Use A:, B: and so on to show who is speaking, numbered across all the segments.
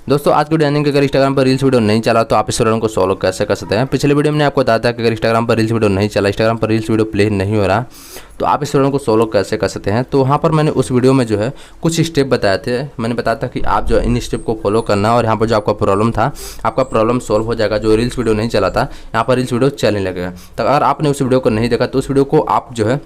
A: दोस्तों आज की वीडियो यानी कि अगर इंस्टाग्राम पर रील्स वीडियो नहीं चला तो आप इस प्रॉब्लम को सॉल्व कैसे कर सकते हैं। पिछले वीडियो में आपको बताया था कि अगर इंस्टाग्राम पर रील्स वीडियो नहीं चला, इंस्टाग्राम पर रील्स वीडियो प्ले नहीं हो रहा, तो आप इस प्रॉब्लम को सॉल्व कैसे कर सकते हैं। तो वहाँ पर मैंने उस वीडियो में जो है कुछ स्टेप बताए थे। मैंने बताया था कि आप जो इन स्टेप को फॉलो करना और यहाँ पर जो आपका प्रॉब्लम था, आपका प्रॉब्लम सॉल्व हो जाएगा। जो रील्स वीडियो नहीं चला था, यहाँ पर रील्स वीडियो चलने लगेगा। तो अगर आपने उस वीडियो को नहीं देखा तो उस वीडियो को आप जो है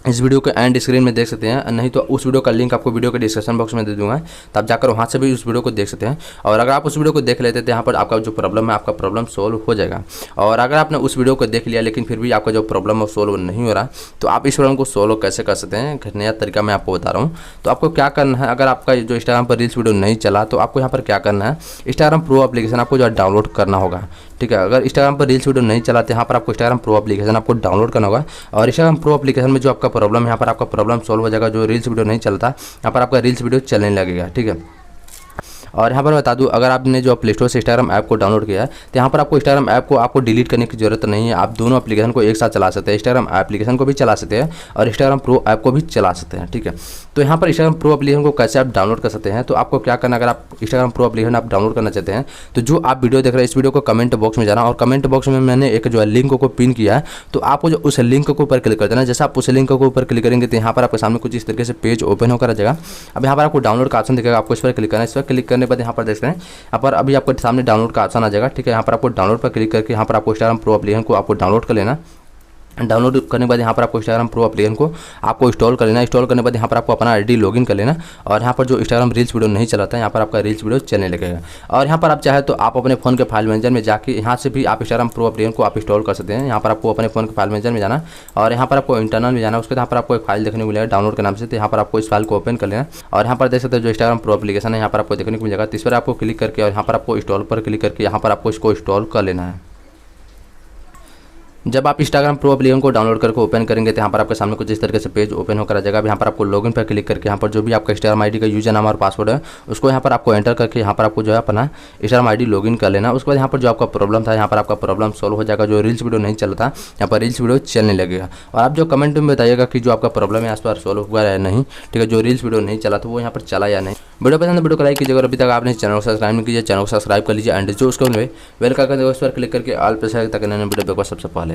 A: इस वीडियो के एंड स्क्रीन में देख सकते हैं, नहीं तो उस वीडियो का लिंक आपको वीडियो के डिस्क्रिप्शन बॉक्स में दे दूंगा, तो आप जाकर वहाँ से भी उस वीडियो को देख सकते हैं। और अगर आप उस वीडियो को देख लेते तो यहाँ पर आपका जो प्रॉब्लम है, आपका प्रॉब्लम सोल्व हो जाएगा। और अगर आपने उस वीडियो को देख लिया लेकिन फिर भी आपका जो प्रॉब्लम है सोल्व नहीं हो रहा, तो आप इस प्रॉब्लम को सोल्व कैसे कर सकते हैं, एक नया तरीका मैं आपको बता रहा हूँ। तो आपको क्या करना है, अगर आपका जो इंस्टाग्राम पर रील्स वीडियो नहीं चला तो आपको यहाँ पर क्या करना है, इंस्टाग्राम प्रो एप्लीकेशन आपको जो है डाउनलोड करना होगा। ठीक है, अगर इंस्टाग्राम पर रील्स वीडियो नहीं चलाते, यहाँ पर आपको इंस्टाग्राम प्रो एप्लीकेशन आपको डाउनलोड करना होगा। और इंस्टाग्राम प्रो एप्लीकेशन में जो आपका प्रॉब्लम है, यहाँ पर आपका प्रॉब्लम सॉल्व हो जाएगा। जो रील्स वीडियो नहीं चलता, यहाँ पर आपका रील्स वीडियो चलने लगेगा। ठीक है, और यहाँ पर बता दूँ, अगर आपने जो प्ले स्टोर से इंस्टाग्राम ऐप को डाउनलोड किया है तो यहाँ पर आपको इंस्टाग्राम ऐप को आपको डिलीट करने की जरूरत नहीं है। आप दोनों एप्लीकेशन को एक साथ चला सकते हैं, इंस्टाग्राम एप्लीकेशन को भी चला सकते हैं और इंस्टाग्राम प्रो ऐप को भी चला सकते हैं। ठीक है, तो यहाँ पर इंस्टाग्राम प्रो एप्लीकेशन को कैसे आप डाउनलोड कर सकते हैं, तो आपको क्या करना, अगर आप इंस्टाग्राम प्रो एप्लीकेशन आप डाउनलोड करना चाहते हैं तो जो आप वीडियो देख रहे हैं इस वीडियो को कमेंट बॉक्स में जाना, और कमेंट बॉक्स में मैंने एक जो है लिंक को पिन किया है, तो आपको जो उस लिंक के ऊपर क्लिक कर देना। जैसे आप उस लिंक के ऊपर क्लिक करेंगे तो यहाँ पर आपके सामने कुछ इस तरीके से पेज ओपन होकर आ जाएगा। अब यहाँ पर आपको डाउनलोड का ऑप्शन दिखेगा, आपको इस पर क्लिक करना है। इस पर क्लिक करने के बाद यहाँ पर देखते हैं, यहाँ पर अभी आपके सामने डाउनलोड का ऑप्शन आ जाएगा। ठीक है, यहाँ पर आपको डाउनलोड पर क्लिक करके यहाँ पर आपको इंस्टाग्राम प्रो एप्लीकेशन को आपको डाउनलोड कर लेना। डाउनलोड करने के बाद यहाँ पर आपको इंस्टाग्राम प्रो एप्लीकेशन को आपको इंस्टॉल कर लेना। इंस्टॉल करने के बाद यहाँ पर आपको अपना आईडी लॉगिन कर लेना, और यहाँ पर जो इंस्टाग्राम रील्स वीडियो नहीं चलाता है, यहाँ पर आपका रील्स वीडियो चलने लगेगा। और यहाँ पर आप चाहे तो आप अपने फ़ोन के फाइल मैनेजर में जाके यहाँ से भी आप इंस्टाग्राम प्रो एप्लीकेशन को आप इंस्टॉल कर सकते हैं। यहाँ पर आपको अपने फ़ोन के फाइल मैनेजर में जाना, और यहाँ पर आपको इंटरनल में जाना। उसके बाद यहाँ पर आपको एक फाइल देखने को मिलेगा डाउनलोड के नाम से, तो यहाँ पर आपको इस फाइल को ओपन कर लेना। और यहाँ पर देख सकते हैं जो इंस्टाग्राम प्रो एप्लीकेशन है, यहाँ पर आपको देखने को मिलेगा। तो इस पर आपको क्लिक करके और यहाँ पर आपको इंस्टॉल पर क्लिक करके यहाँ पर आपको इसको इंस्टॉल कर लेना है। जब आप इंस्टाग्राम प्रो एप्लीकेशन को डाउनलोड करके ओपन करेंगे तो यहाँ पर आपके सामने कुछ इस तरीके से पेज ओपन होकर आ जाएगा। यहाँ पर आपको लॉगिन पर क्लिक करके यहाँ पर जो भी आपका इंस्टाग्राम आईडी का यूजर नाम और पासवर्ड है उसको यहाँ पर आपको एंटर करके यहाँ पर आपको जो है अपना इंस्टाग्राम आईडी लॉगिन कर लेना। उसके बाद यहाँ पर जो आपका प्रॉब्लम था, यहाँ पर आपका प्रॉब्लम सॉल्व हो जाएगा। जो रील्स वीडियो नहीं चलता, यहाँ पर रील्स वीडियो चलने लगेगा। और आप जो कमेंट में बताइएगा कि जो आपका प्रॉब्लम है आस पास सॉल्व हुआ या नहीं। ठीक है, जो रील्स वीडियो नहीं चला तो वो यहाँ पर चला या नहीं। वीडियो पसंद है वीडियो को लाइक कीजिएगा, और अभी तक आपने चैनल को सब्सक्राइब नहीं कीजिए, चैनल को सब्सक्राइब कर लीजिए। एंड जो उसको बेल का उस पर क्लिक करके ऑल प्रेस ताकि नए वीडियो देखो सबसे पहले।